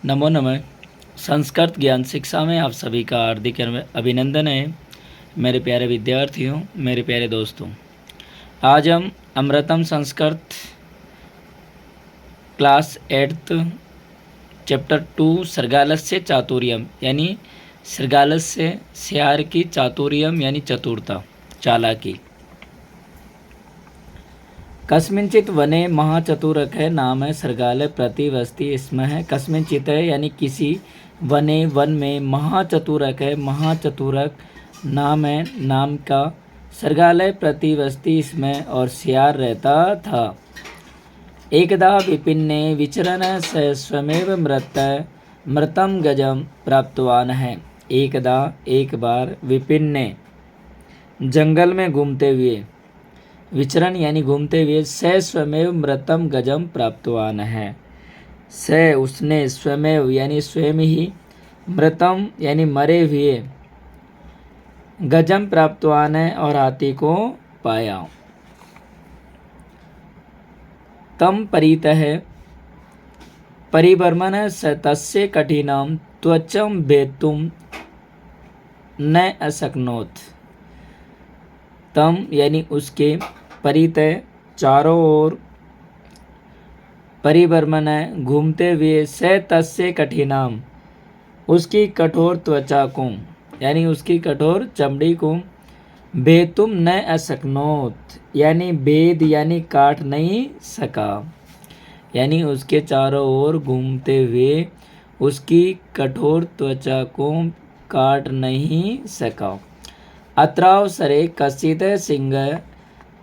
नमो नमः। संस्कृत ज्ञान शिक्षा में आप सभी का हार्दिक अभिनंदन है। मेरे प्यारे विद्यार्थियों, मेरे प्यारे दोस्तों, आज हम अमृतम संस्कृत क्लास 8 चैप्टर 2 सृगालस्य चातुर्यम यानी सृगालस्य स्यार की चातुर्यम यानी चतुरता, चालाकी। कस्मिंचित वने महाचतुरक है नाम है सृगालय प्रतिवस्ति इसमें है। कस्मिंचित है यानी किसी वने वन में महाचतुरक है, महाचतुरक नाम है, नाम का सृगालय प्रतिवस्ति इसमें और सियार रहता था। एकदा विपिन्ने विचरण स स्वमेव मृतम गजम प्राप्तवान है। एकदा एक बार विपिन्ने जंगल में घूमते हुए, विचरण यानी घूमते हुए, स स्वमेव मृतम गजम प्राप्तवान है। स उसने, स्वमेव यानी स्वयं ही, मृतम यानी मरे हुए, गजम प्राप्तवान है और हाथी को पाया। तम परित है परिभ्रमण तस्य कठिनम त्वचम भेतुम न अशक्नोत। तम यानी उसके, परितय चारों ओर, परिभ्रमण है घूमते हुए, स तस्य कठिनाम उसकी कठोर त्वचा को यानी उसकी कठोर चमड़ी को, भेतुम न अशक्नोत यानी भेद यानी काट नहीं सका, यानी उसके चारों ओर घूमते हुए उसकी कठोर त्वचा को काट नहीं सका। अत्रावसरे कश्चित् सिंह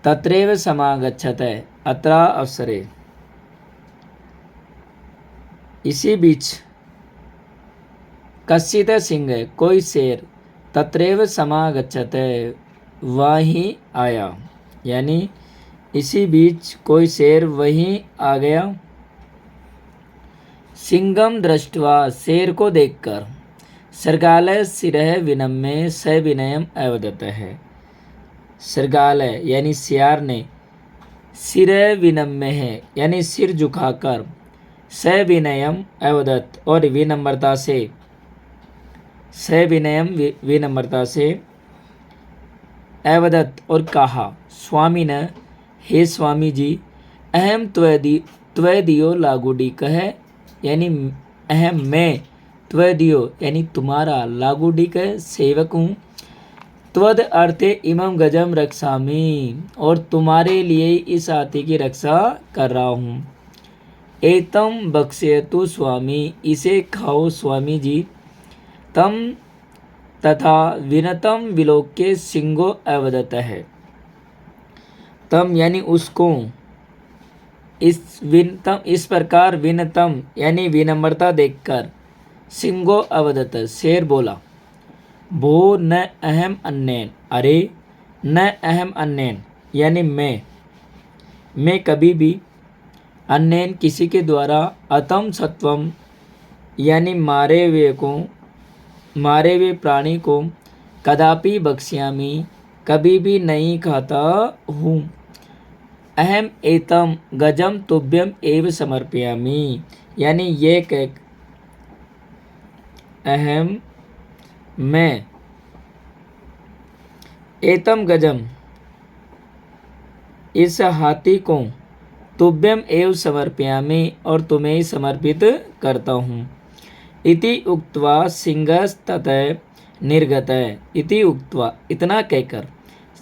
तत्रैव समागच्छत। अत्रा अवसरे इसी बीच, कश्चित् सिंह कोई शेर, तत्रैव समागच्छत वहीं आया, यानी इसी बीच कोई शेर वहीं आ गया। सिंहम दृष्ट्वा शेर को देखकर, सृगालय सिरह विनम्य सविनयम अवदत है। सृगालय यानी सियार ने, सिरह विनम्य है यानी सिर झुकाकर, सविनयम अवदत और विनम्रता से, सविनयम विनम्रता से, अवदत और कहा, स्वामी न हे स्वामी जी, अहम त्वदियो लागुडी कह यानी अहम मैं, त्वदियो यानी तुम्हारा, लागुडी कह सेवक हूँ, त्वद अर्थे इमम गजम रक्षामि और तुम्हारे लिए इस हाथी की रक्षा कर रहा हूँ। एतम बक्ष्यतु स्वामी इसे खाओ स्वामी जी। तम तथा विनतम विलोक्य सिंहो अवदत है। तम यानी उसको, इस प्रकार विनतम यानी विनम्रता देखकर, सिंहो अवदत शेर बोला, भो न अहम अन्यन, अरे न अहम अन्यन यानी मैं कभी भी, अन्यन किसी के द्वारा, अतम सत्वम यानी मारे हुए प्राणी को, कदापि बक्ष्यामि कभी भी नहीं खाता हूँ। अहम एतम गजम तुभ्यम एव समर्पयामि यानी ये कह, अहम मैं, एतम गजम इस हाथी को, तुभ्यम एव समर्पयामि और तुम्हें ही समर्पित करता हूँ। इति उक्त्वा सिंहस्ततः निर्गतः। इति उक्त्वा इतना कहकर,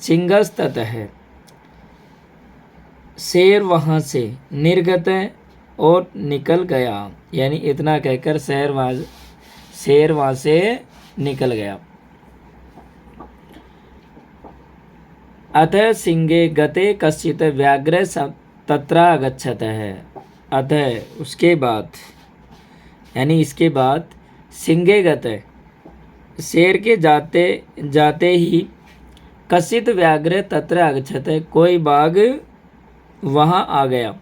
सिंहस्ततः शेर वहाँ से, निर्गत और निकल गया, यानी इतना कहकर शेर वहाँ से निकल गया। अतः सिंहे गते कश्चित् व्याघ्र तत्रागच्छत है। अतः उसके बाद यानी इसके बाद, सिंहे गते शेर के जाते जाते ही, कश्चित् व्याघ्र तत्र आगच्छत कोई बाघ वहाँ आ गया।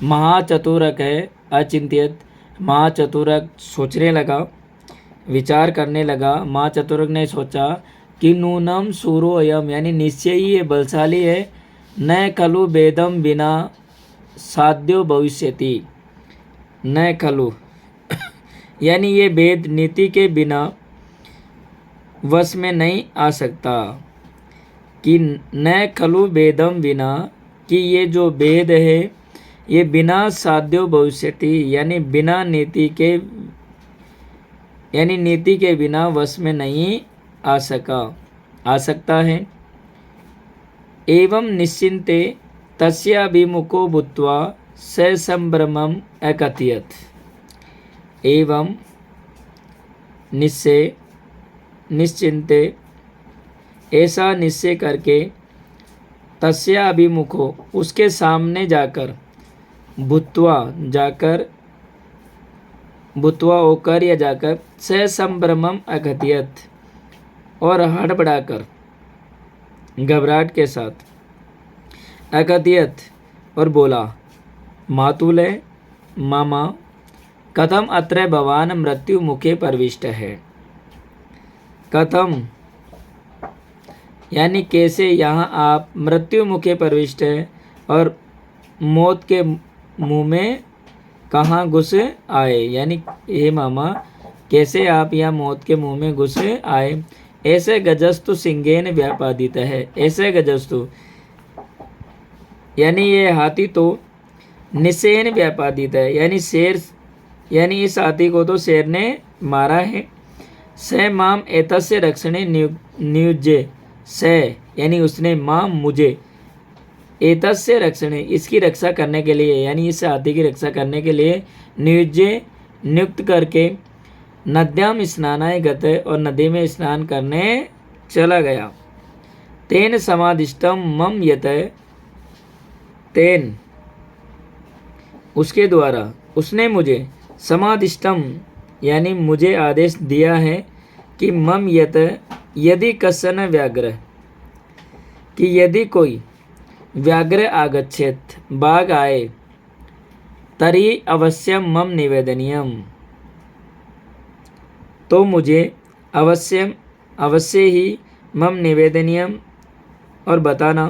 महाचतुरक है अचिंत्यत, महाचतुरक सोचने लगा, विचार करने लगा। महाचतुरक ने सोचा कि नूनम सूरो अयम यानी निश्चय ही ये बलशाली है, न खलु वेदम बिना साध्यो भविष्यति, न खलु यानी ये भेद नीति के बिना वश में नहीं आ सकता। कि न खलु भेदम विना, कि ये जो भेद है ये बिना साध्यो भविष्यति, यानी बिना नीति के, यानी नीति के बिना वश में नहीं आ सकता है। एवं निश्चिंते तस्याभिमुखो भूत्वा स संभ्रमम अकथयत। एवं निश्चय, निश्चिंते, ऐसा निश्चय करके, तस्या अभिमुखो, उसके सामने जाकर, भूत्वा जाकर, भूत्वा होकर या जाकर, स संभ्रमम अकथयत, और हड़बड़ाकर, घबराहट के साथ, अकथयत, और बोला, मातुले, मामा, कथम अत्र भवान मृत्यु मुखे प्रविष्ट है। कथम यानी कैसे यहाँ आप मृत्यु मुखे प्रविष्ट है, और मौत के मुंह में कहाँ घुस आए, यानी हे मामा कैसे आप यहाँ मौत के मुंह में घुस आए। ऐसे गजस्तु सिंगेन व्यापादित है। ऐसे गजस्तु यानी ये हाथी तो निसेन व्यापादित है, यानी शेर, यानी इस हाथी को तो शेर ने मारा है। स माम एतस्य रक्षणे नियुज्य, स यानी उसने, माम मुझे, एतस्य रक्षणे इसकी रक्षा करने के लिए, यानी इस हाथी की रक्षा करने के लिए, नियुज्य नियुक्त करके, नद्याम स्नानाय गते, और नदी में स्नान करने चला गया। तेन समादिष्टम मम यत, तेन उसके द्वारा, उसने मुझे, समादिष्टम यानी मुझे आदेश दिया है कि मम यत, यदि कश्चन व्याघ्र, कि यदि कोई व्याघ्र आगच्छेत, बाघ आए, तरी अवश्यम मम निवेदनीयम, तो मुझे अवश्य ही मम निवेदनीयम, और बताना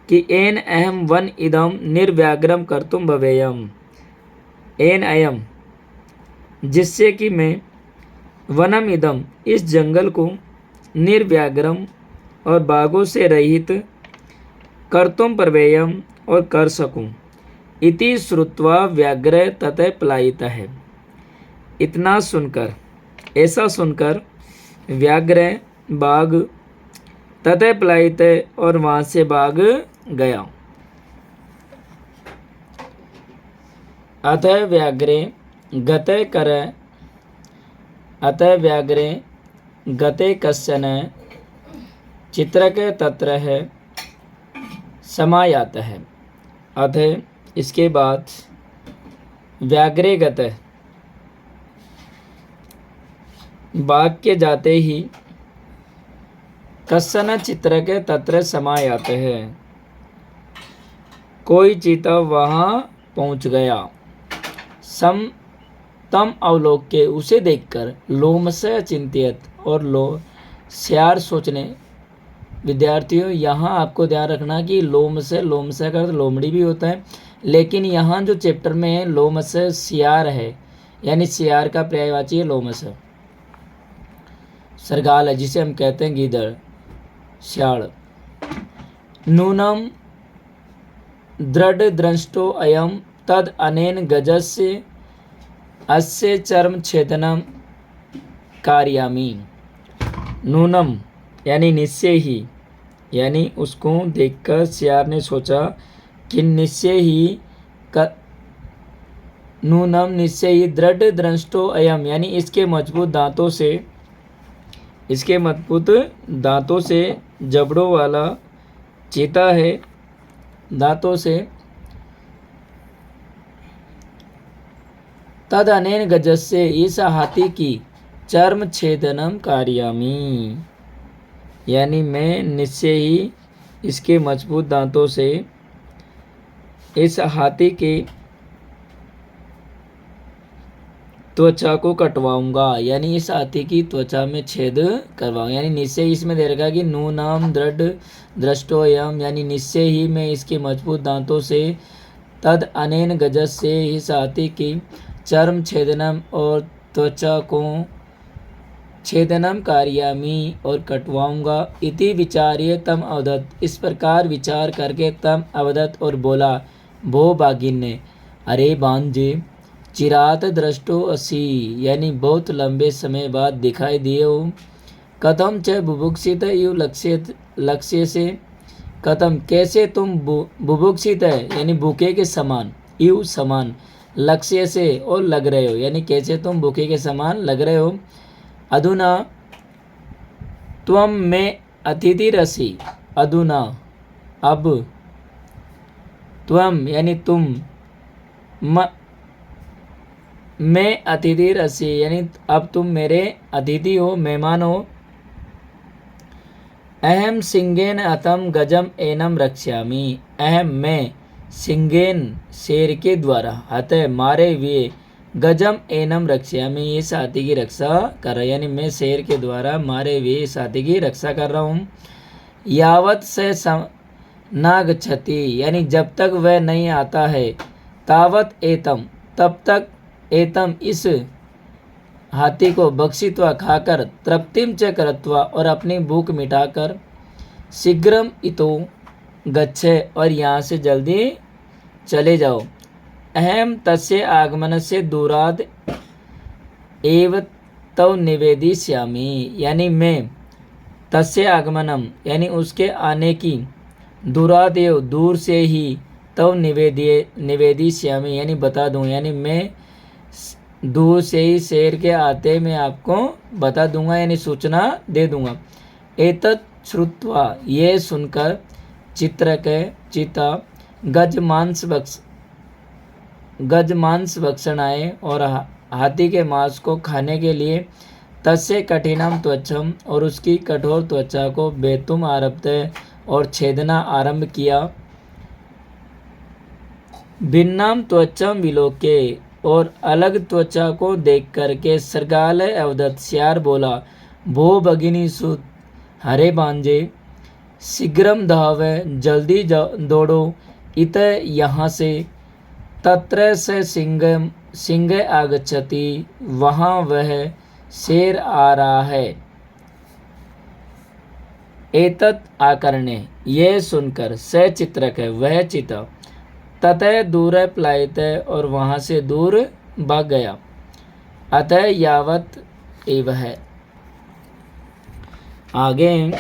कि एन अहम वन इदम निर्व्याघ्रम कर्तुम भवेयम। एन अयम जिससे कि मैं, वनम इदम इस जंगल को, निर्व्याघ्रम और बाघों से रहित, कर्तुम प्रवेयम और कर सकूं। इति श्रुत्वा व्याघ्र ततः पलायित है। इतना सुनकर, ऐसा सुनकर, व्याघ्र बाघ ततः पलायित, और वहाँ से भाग गया। अतः व्याघ्रे गते कर, अतः व्याघ्रे गते कश्चन चित्रक तत्र है समायात है। अतः इसके बाद व्याघ्रे गते, बाघ के जाते ही, कश्चन चित्रक तत्र समायात है, कोई चीता वहाँ पहुँच गया। सम तम अवलोक के, उसे देखकर, लोमस्य चिंतित, और श्यार सोचने। विद्यार्थियों यहाँ आपको ध्यान रखना कि लोमस्य का लोमड़ी भी होता है, लेकिन यहाँ जो चैप्टर में है लोमस्य सियार है, यानी सियार का पर्यायवाची है लोमस्य। सरगाल है जिसे हम कहते हैं गीदड़, श्याड़। नूनम दृढ़ द्रष्टो अयम तद अनेन गजस्य अस्य चर्म छेदनम कार्यामी। नूनम यानी निश्चय ही, यानी उसको देखकर सियार ने सोचा कि निश्चय ही, नूनम निश्चय ही, दृढ़ द्रष्टो अयम यानी इसके मजबूत दांतों से, इसके मजबूत दांतों से जबड़ों वाला चीता है, दांतों से। तद अनेन गजस्य, इस हाथी की, चर्म छेदनम कार्यामी, यानी मैं निश्चय ही इसके मजबूत दांतों से इस हाथी के त्वचा को कटवाऊंगा, यानी इस हाथी की त्वचा में छेद करवाऊंगा। यानी निश्चय इसमें दे रखा कि नू नाम दृढ़ द्रष्टोयम, यानी निश्चय ही मैं इसके मजबूत दांतों से, तद अनेन गजस से, इस हाथी की, चर्म छेदनम और त्वचा को छेदनम कारयामि और कटवाऊंगा। इति विचार्य तम अवदत्, इस प्रकार विचार करके तम अवदत् और बोला। भो भागिने, अरे भांजे, चिरात दृष्टो असी, यानी बहुत लंबे समय बाद दिखाई दिए हो। कथम च बुभुक्षित यु लक्ष्य से, कथम कैसे तुम बुभुक्षित है यानी भूखे के समान, यु समान, लक्ष्य से और लग रहे हो, यानी कैसे तुम भूखे के समान लग रहे हो। अधुना त्वम में अतिथि रसी, अधुना अब, त्वम यानी तुम, मैं अतिथि रसी यानी अब तुम मेरे अतिथि हो, मेहमान हो। अहम सिंगेन अतम गजम एनम रक्ष्यामि, अहम मैं, सिंगेन शेर के द्वारा, अतः मारे हुए, गजम एनम रक्ष्यामि इस हाथी की रक्षा कर रहा, यानी मैं शेर के द्वारा मारे हुए इस हाथी की रक्षा कर रहा हूँ। यावत से नागच्छति, यानी जब तक वह नहीं आता है, तावत एतम, तब तक, एतम इस हाथी को, बक्षित्वा खाकर, तृप्तिम च करत्वा और अपनी भूख मिटाकर, शीघ्रम इतो गच्छे और यहाँ से जल्दी चले जाओ। अहम तस्य आगमन से दूराद एव तव निवेदिष्यामि, यानी मैं, तस्य आगमनम यानी उसके आने की, दूरादेव दूर से ही, तव निवेदिष्यामि यानी बता दूं, यानी मैं दूर से ही शेर के आते मैं आपको बता दूंगा यानी सूचना दे दूंगा। एतत् श्रुत्वा, ये सुनकर, चिता गज मांस भक्षणाए और हाथी के मांस को खाने के लिए, तस्य कठिनम त्वचम और उसकी कठोर त्वचा को, बेतुम आरभते और छेदना आरंभ किया। भिन्नाम त्वचम विलोके और अलग त्वचा को देख करके, सरगालय अवदत् श्यार बोला। भो भगिनी सुत, हरे भांजे, शीघ्रम धावे जल्दी दौड़ो, इत यहाँ से, तत्र से सिंह आगच्छति, वहाँ वह शेर आ रहा है। एतत् आकर्णे, यह सुनकर, स चित्रक है वह चिता, ततः दूर पलायित और वहाँ से दूर भाग गया। अतः यावत एव है। आगे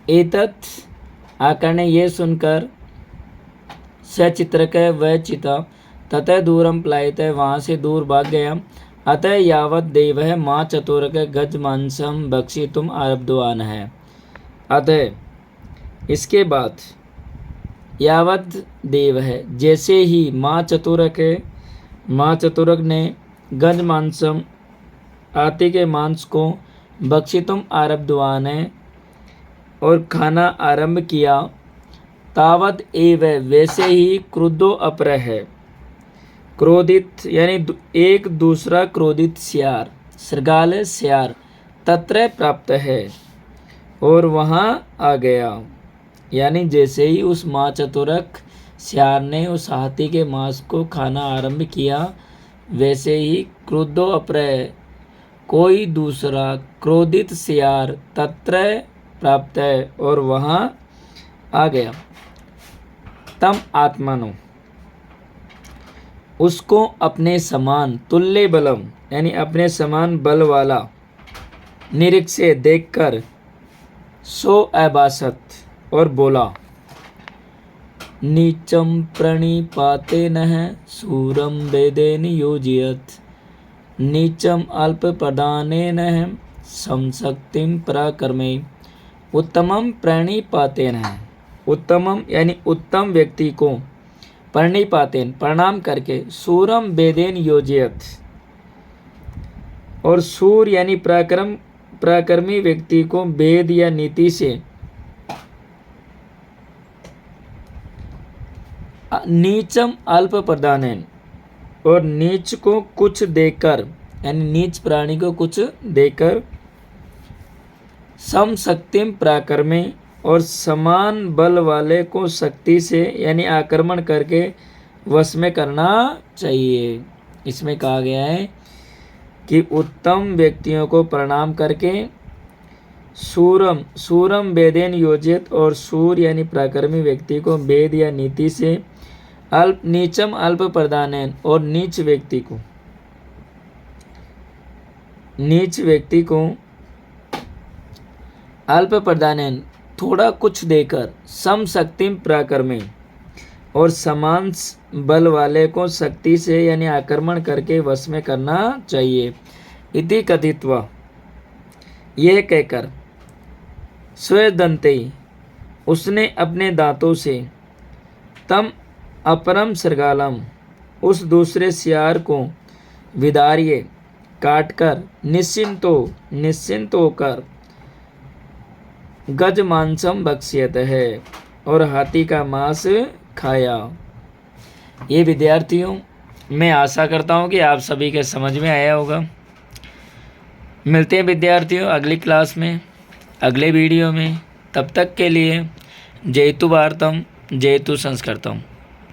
एतत् आकर्णे, ये सुनकर, सचित्रक वह चिता, ततः दूरम पलायित वहाँ से दूर भाग गया। अतः यावत देव है माँ चतुरक गज मांसम भक्षितुम आरब्धवान है। अतः इसके बाद यावत देव है, जैसे ही माँ चतुरक ने गज मांसम हाथी के मांस को भक्षितुम आरब्धवान है और खाना आरंभ किया, तावत एव वैसे ही, क्रुद्धो अपर है, क्रोधित यानी एक दूसरा क्रोधित श्यार, सृगाल श्यार, तत्र प्राप्त है और वहाँ आ गया। यानी जैसे ही उस माँ चतुरक श्यार ने उस हाथी के मांस को खाना आरंभ किया, वैसे ही क्रुद्धो अप्रय, कोई दूसरा क्रोधित श्यार, तत्र प्राप्त है और वहाँ आ गया। तम आत्मनो, उसको अपने समान, तुल्य बलम यानी अपने समान बल वाला, निरीक्षे देखकर, सो अभासत और बोला। नीचम प्रणिपातेन सूरम वेदेन योजयत, नीचम अल्प प्रदानेन समशक्तिम पराक्रमे, उत्तमम प्रणिपातेन, उत्तमम यानी उत्तम व्यक्ति को, प्रणिपातेन प्रणाम करके, सूरम वेदेन योजयत और सूर यानी पराक्रमी व्यक्ति को वेद या नीति से, नीचम अल्प प्रदानेन और नीच को कुछ देकर यानी नीच प्राणी को कुछ देकर, सम शक्तिम पराक्रमे और समान बल वाले को शक्ति से यानी आक्रमण करके वश में करना चाहिए। इसमें कहा गया है कि उत्तम व्यक्तियों को प्रणाम करके सूरम सूरम वेदेन योजित, और सूर यानी पराक्रमी व्यक्ति को वेद या नीति से अल्प नीचम अल्प प्रदानेन, और नीच व्यक्ति को अल्प प्रदानेन थोड़ा कुछ देकर, सम शक्तिम पराक्रमे, और समान बल वाले को शक्ति से यानी आक्रमण करके वश में करना चाहिए। इति कथित्वा, यह कहकर, स्वदंते उसने अपने दांतों से, तम अपरम सरगालम उस दूसरे सियार को, विदार्ये काटकर, निश्चिंत होकर, गज मांसम बक्ष्यत है, और हाथी का मांस खाया। ये विद्यार्थियों, मैं आशा करता हूँ कि आप सभी के समझ में आया होगा। मिलते हैं विद्यार्थियों अगली क्लास में, अगले वीडियो में। तब तक के लिए जयतु भारतम, जयतु संस्कृतम।